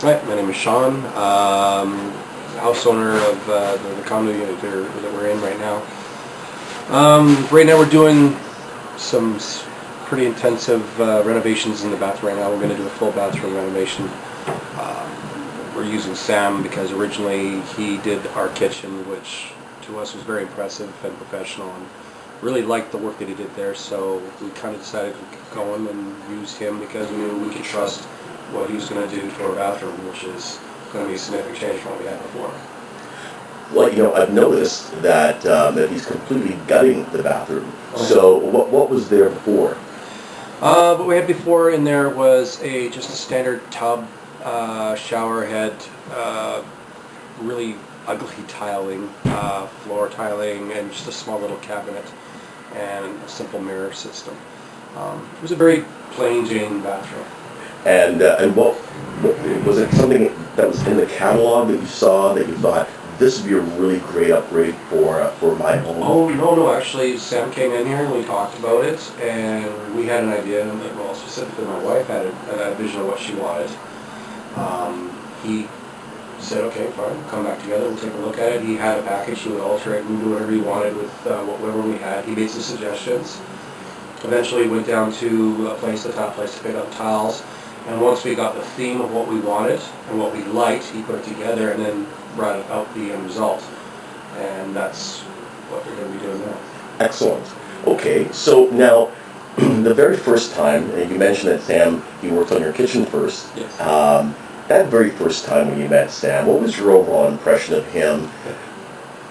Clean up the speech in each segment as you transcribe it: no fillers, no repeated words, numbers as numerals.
Hi, my name is Sean, house owner of the condo unit that we're in right now. Right now we're doing some pretty intensive renovations in the bathroom right now. We're going to do a full bathroom renovation. We're using Sam because originally he did our kitchen, which to us was very impressive and professional, and really liked the work that he did there, so we kind of decided to keep going and use him because we knew we could trust what he was going to do to our bathroom, which is going to be a significant change from what we had before. Well, I've noticed that that he's completely gutting the bathroom. So what was there before? What we had before in there was just a standard tub, shower head, really ugly tiling, floor tiling, and just a small little cabinet and a simple mirror system. It was a very plain Jane bathroom. And what was it? Something that was in the catalog that you saw that you thought this would be a really great upgrade for my home? Oh no! Actually, Sam came in here and we talked about it, and we had an idea. And well, specifically, my wife had a vision of what she wanted. He said, "Okay, fine, we'll come back together. We'll take a look at it." He had a package. He would alter it and do whatever he wanted with whatever we had. He made some suggestions. Eventually, went down to the top place to pick up tiles. And once we got the theme of what we wanted and what we liked, he put it together and then brought out the end result. And that's what we're going to be doing now. Excellent. Okay, so now, the very first time, and you mentioned that Sam, he worked on your kitchen first. Yes. That very first time when you met Sam, what was your overall impression of him?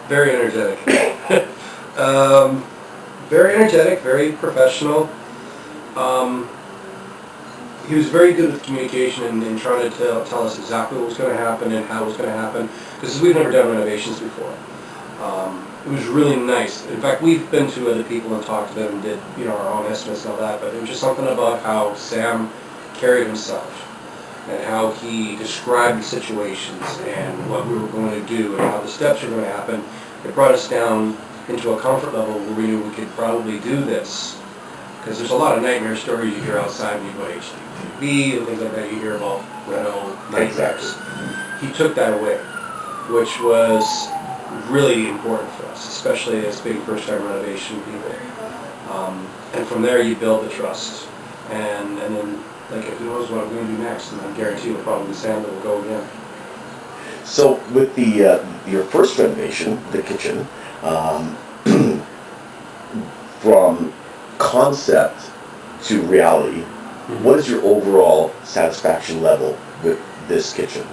Very energetic. Very energetic, very professional. He was very good with communication and trying to tell us exactly what was going to happen and how it was going to happen, because we've never done renovations before. It was really nice. In fact, we've been to other people and talked to them and did our own estimates and all that, but it was just something about how Sam carried himself and how he described the situations and what we were going to do and how the steps were going to happen. It brought us down into a comfort level where we knew we could probably do this. Because there's a lot of nightmare stories you hear outside when you go to HDB and things like that. You hear about Reno nightmares. He took that away, which was really important for us, especially as being first-time renovation people. And from there, you build the trust. And then, like, who knows what I'm going to do next? And I guarantee you'll probably Sam that will go again. So with your first renovation, the kitchen, from concept to reality, what is your overall satisfaction level with this kitchen?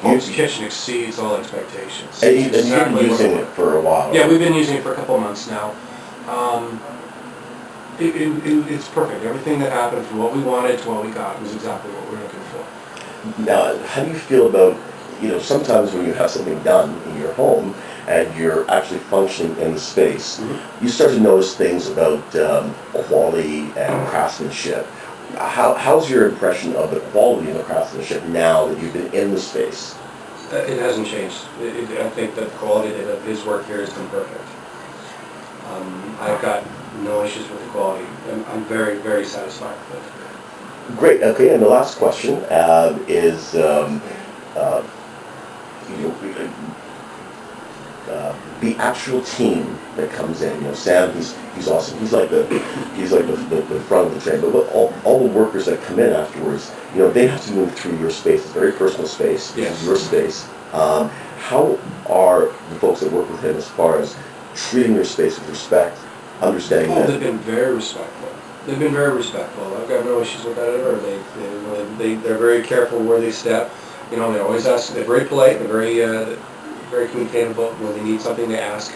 This kitchen exceeds all expectations. And you've been using it for a while. Yeah, we've been using it for a couple of months now. It's perfect. Everything that happened from what we wanted to what we got was exactly what we were looking for. Now, how do you feel about, sometimes when you have something done in your home and you're actually functioning in the space, you start to notice things about quality and craftsmanship. How's your impression of the quality and the craftsmanship now that you've been in the space? It hasn't changed. I think that the quality of his work here has been perfect. I've got no issues with the quality. I'm very, very satisfied with it. Great. Okay, and the last question is, the actual team that comes in. Sam, he's awesome. He's like the front of the train. But all the workers that come in afterwards, they have to move through your space. It's a very personal space. Yes. It's your space. How are the folks that work with him as far as treating your space with respect, understanding that? They've been very respectful. They've been very respectful. I've got no issues with that ever. They're very careful where they step. They always ask. They're very polite. They're very communicative about when they need something they ask.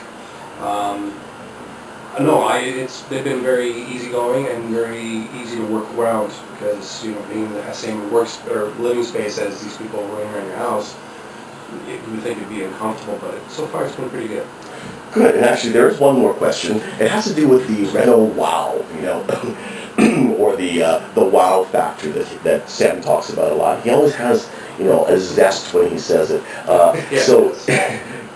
They've been very easygoing and very easy to work around because being in the same living space as these people running around your house, you would think it'd be uncomfortable, but so far it's been pretty good. Good. And actually, there is one more question. It has to do with the RenoWOW, or the wow factor that Sam talks about a lot. He always has, a zest when he says it. So,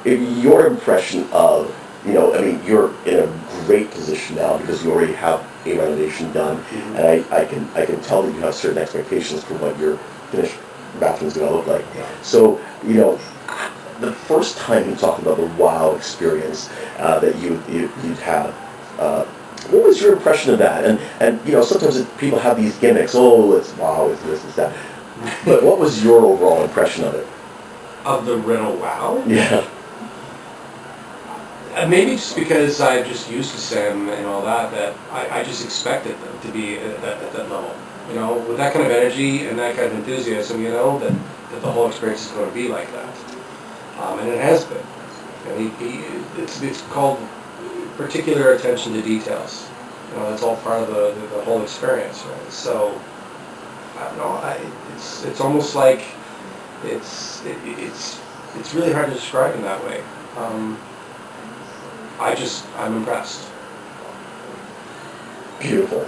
your impression of, you're in a great position now because you already have a renovation done, and I can tell that you have certain expectations for what your finished bathroom's going to look like. Yeah. So, you know, the first time you talked about the WOW experience that you'd had, what was your impression of that? And you know, sometimes people have these gimmicks. Oh, it's WOW, it's this, it's that. But what was your overall impression of it? Of the RenoWOW? Yeah. Maybe just because I'm just used to SIM and all that, that I just expected them to be at that level. You know, with that kind of energy and that kind of enthusiasm, you know, that the whole experience is going to be like that. And it has been. And it's called particular attention to details. You know, it's all part of the whole experience, right? So, I don't know, it's almost like it's really hard to describe in that way. I'm impressed. Beautiful.